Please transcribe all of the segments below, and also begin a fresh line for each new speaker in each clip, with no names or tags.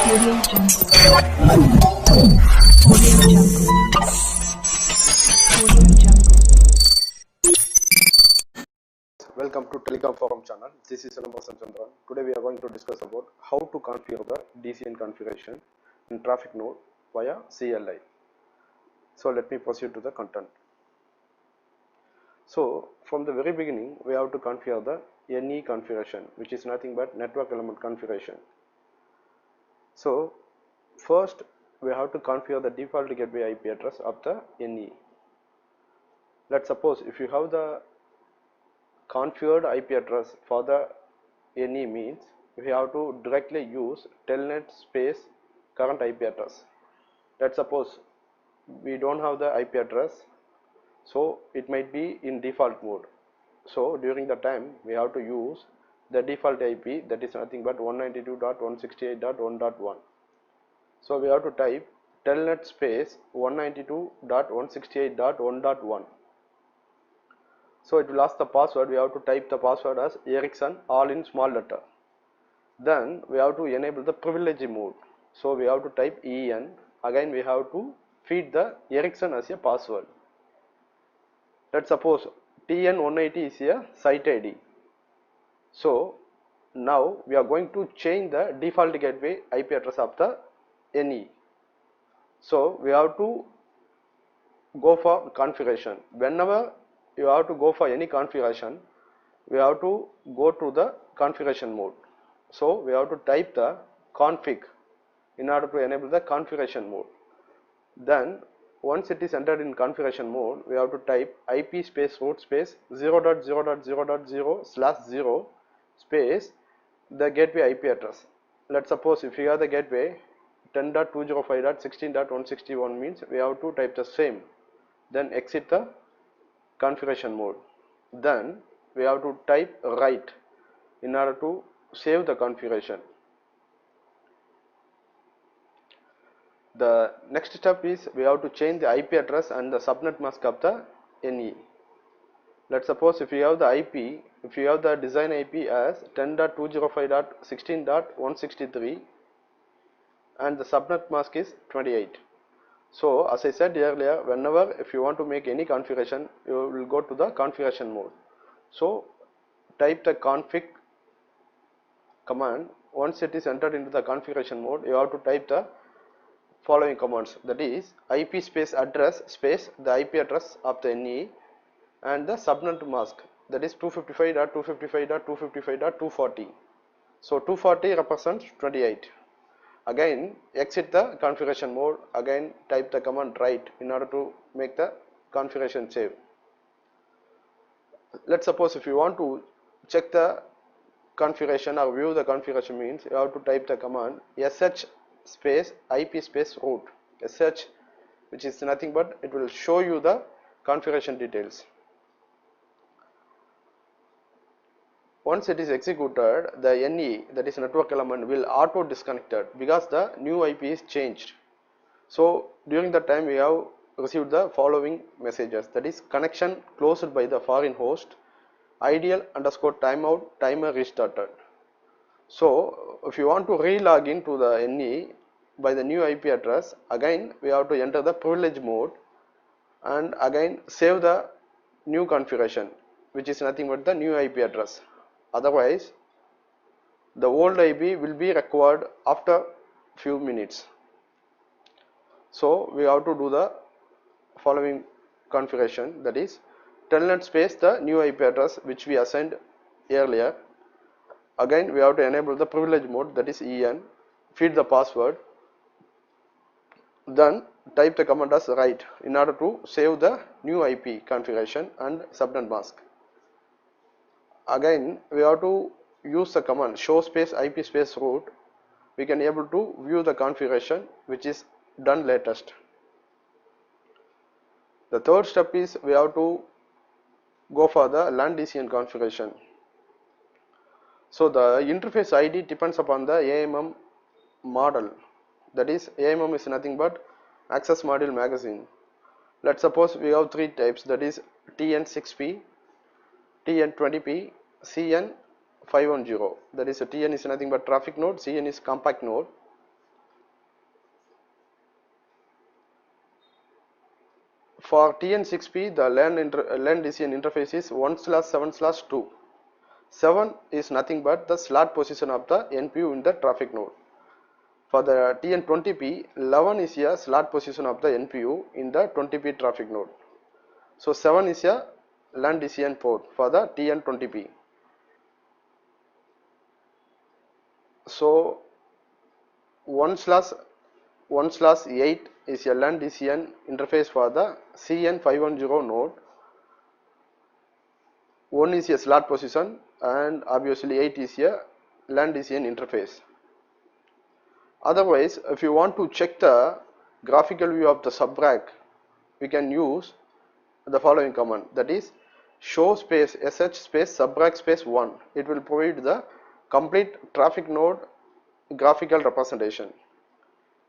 Audio Jungle. Audio Jungle. Audio Jungle.
Welcome to Telecom Forum channel. This is Anambasan Chandran. Today we are going to discuss about how to configure the DCN configuration in traffic node via CLI. So let me proceed to the content. So from the very beginning we have to configure the NE configuration, which is nothing but network element configuration. So first we have to configure the default gateway IP address of the NE. Let's suppose if you have the configured IP address for the NE means we have to directly use telnet space current IP address. Let's suppose we don't have the IP address, so it might be in default mode. So during the time we have to use the default IP, that is nothing but 192.168.1.1. So we have to type telnet space 192.168.1.1. So it will ask the password. We have to type the password as Ericsson all in small letter. Then we have to enable the privilege mode. So we have to type EN. Again we have to feed the Ericsson as a password. Let's suppose TN180 is a site ID. So now we are going to change the default gateway IP address of the NE. So we have to go for configuration. Whenever you have to go for any configuration, we have to go to the configuration mode. So we have to type the config in order to enable the configuration mode. Then once it is entered in configuration mode, we have to type IP space root space 0.0.0.0/0 space the gateway IP address. Let's suppose if you have the gateway 10.205.16.161 means we have to type the same, then exit the configuration mode. Then we have to type write in order to save the configuration. The next step is we have to change the IP address and the subnet mask of the NE. Let's suppose if you have the IP, if you have the design IP as 10.205.16.163 and the subnet mask is 28. So as I said earlier, whenever if you want to make any configuration, you will go to the configuration mode. So type the config command. Once it is entered into the configuration mode, you have to type the following commands, that is IP space address space the IP address of the NE and the subnet mask, that is 255.255.255.240. So 240 represents 28. Again exit the configuration mode, again type the command write in order to make the configuration save. Let's suppose if you want to check the configuration or view the configuration means you have to type the command sh space IP space root sh, which is nothing but it will show you the configuration details. Once it is executed, the NE, that is network element, will auto disconnected because the new IP is changed. So during the time we have received the following messages, that is connection closed by the foreign host, ideal underscore timeout, timer restarted. So if you want to re-log into the NE by the new IP address, again we have to enter the privilege mode and again save the new configuration, which is nothing but the new IP address. Otherwise the old IP will be required after few minutes. So we have to do the following configuration, that is telnet space the new IP address which we assigned earlier. Again we have to enable the privilege mode, that is EN, feed the password, then type the command as write in order to save the new IP configuration and subnet mask. Again we have to use the command show space IP space root. We can able to view the configuration which is done latest. The third step is we have to go for the LAN DCN configuration. So the interface ID depends upon the AMM model, that is AMM is nothing but access module magazine. Let's suppose we have three types, that is TN6P, TN20P, CN510. That is TN is nothing but traffic node, CN is compact node. For TN6P, the LAN DCN interface is 1/7/2. 7 is nothing but the slot position of the NPU in the traffic node. For the TN20P, 11 is a slot position of the NPU in the 20P traffic node. So 7 is a LAN DCN port for the TN20P. So 1/8 is a LAN DCN interface for the CN510 node. 1 is a slot position and obviously 8 is a LAN DCN interface. Otherwise, if you want to check the graphical view of the subrack, we can use the following command, that is show space sh space subrack space 1. It will provide the complete traffic node graphical representation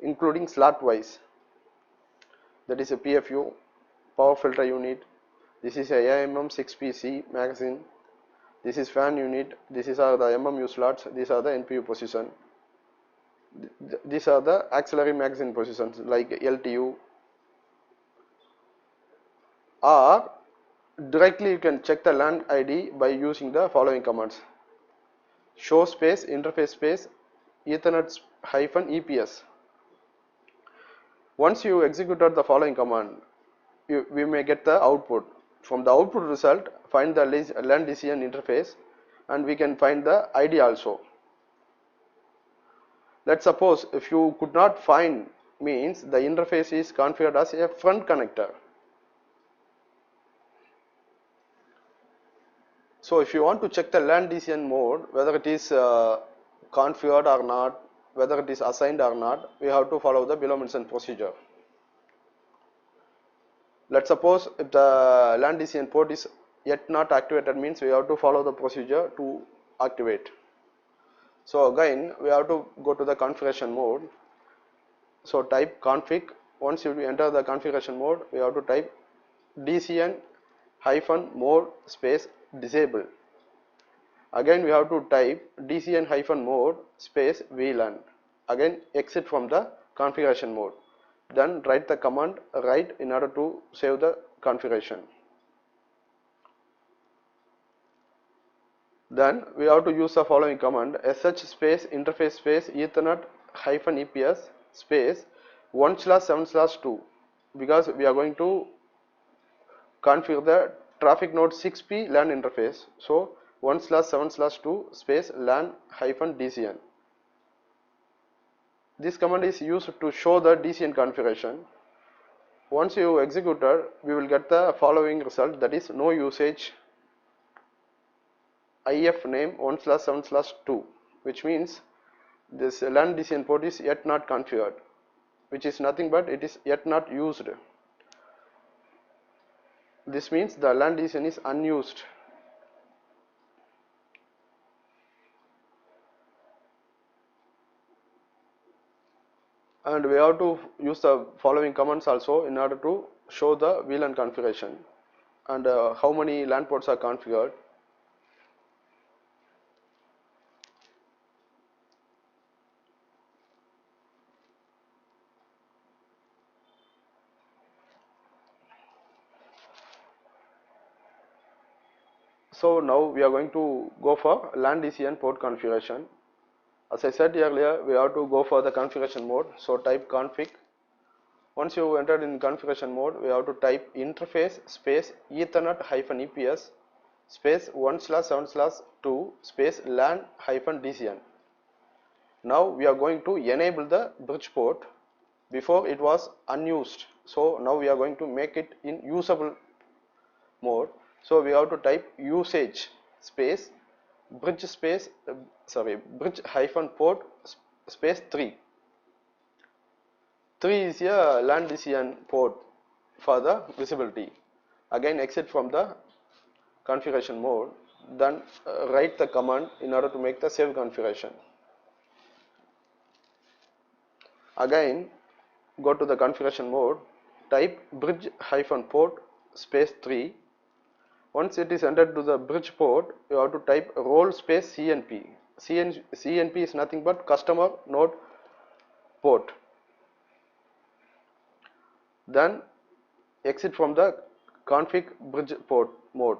including slot wise. That is a PFU, power filter unit. This is a AIMM6PC magazine. This is fan unit. This is the MMU slots. These are the NPU position. These are the auxiliary magazine positions like LTU. Or directly you can check the LAN ID by using the following commands: show space interface space Ethernet hyphen EPS. Once you executed the following command, we may get the output. From the output result, find the LAN DCN interface and we can find the ID also. Let's suppose if you could not find, means the interface is configured as a front connector. So if you want to check the LAN DCN mode, whether it is configured or not, whether it is assigned or not, we have to follow the below mentioned procedure. Let's suppose if the LAN DCN port is yet not activated, means we have to follow the procedure to activate. So again we have to go to the configuration mode. So type config. Once you enter the configuration mode, we have to type DCN hyphen mode space disable. Again we have to type DCN hyphen mode space VLAN. Again exit from the configuration mode. Then write the command write in order to save the configuration. Then we have to use the following command: sh space interface space Ethernet hyphen EPS space 1/7/2, because we are going to configure the traffic node 6P LAN interface. So 1/7/2 space LAN hyphen DCN. This command is used to show the DCN configuration. Once you executed, we will get the following result, that is no usage IF name 1/7/2, which means this LAN DCN port is yet not configured, which is nothing but it is yet not used. This means the LAN DCN is unused. And we have to use the following commands also in order to show the VLAN configuration and how many LAN ports are configured. So now we are going to go for LAN DCN port configuration. As I said earlier, we have to go for the configuration mode. So type config. Once you entered in configuration mode, we have to type interface space Ethernet hyphen EPS space 1/7/2 space LAN hyphen DCN. Now we are going to enable the bridge port. Before it was unused, so now we are going to make it in usable mode. So we have to type usage space bridge space bridge hyphen port space 3. 3 is a LAN DCN port for the visibility. Again exit from the configuration mode, then write the command in order to make the save configuration. Again go to the configuration mode, type bridge hyphen port space 3. Once it is entered to the bridge port, you have to type role space CNP. CNP is nothing but customer node port. Then exit from the config bridge port mode.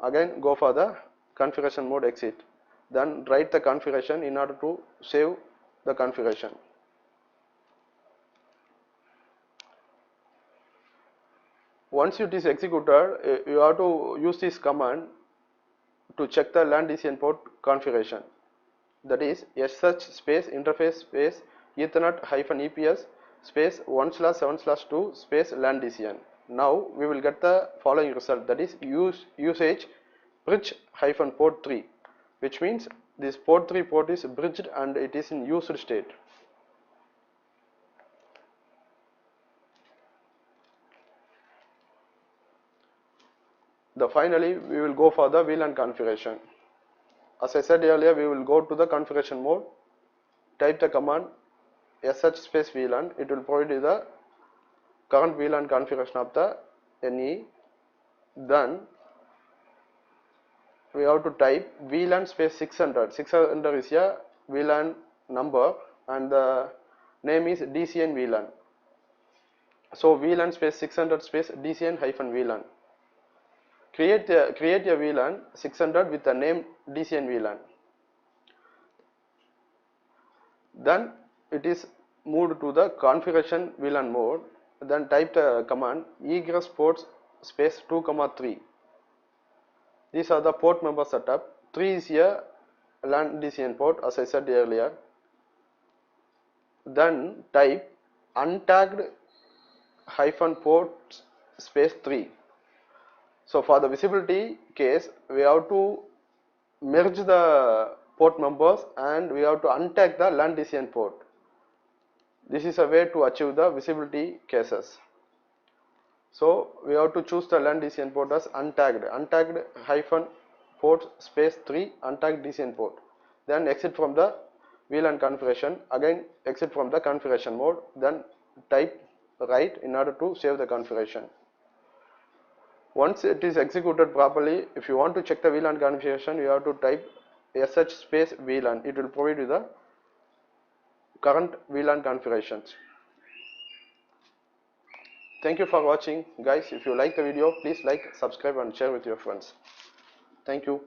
Again go for the configuration mode, exit, then write the configuration in order to save the configuration. Once it is executed, you have to use this command to check the LAN DCN port configuration, that is sh space interface space ethernet -eps space 1/7/2 space LAN DCN. Now we will get the following result, that is usage bridge -port 3, which means this port 3 port is bridged and it is in used state. Finally we will go for the VLAN configuration. As I said earlier, we will go to the configuration mode, type the command sh space VLAN. It will provide you the current VLAN configuration of the NE. Then we have to type VLAN space 600. 600 is a VLAN number and the name is DCN VLAN. So VLAN space 600 space DCN -VLAN. Create a VLAN 600 with the name DCN VLAN. Then it is moved to the configuration VLAN mode. Then type the command egress ports space 2,3. These are the port member setup. 3 is a LAN DCN port, as I said earlier. Then type untagged -port space 3. So for the visibility case, we have to merge the port numbers and we have to untag the LAN DCN port. This is a way to achieve the visibility cases. So we have to choose the LAN DCN port as untagged -port space 3 untagged DCN port. Then exit from the VLAN configuration. Again exit from the configuration mode. Then type write in order to save the configuration. Once it is executed properly, if you want to check the VLAN configuration, you have to type sh space VLAN. It will provide you the current VLAN configurations. Thank you for watching, guys. If you like the video, please like, subscribe and share with your friends. Thank you.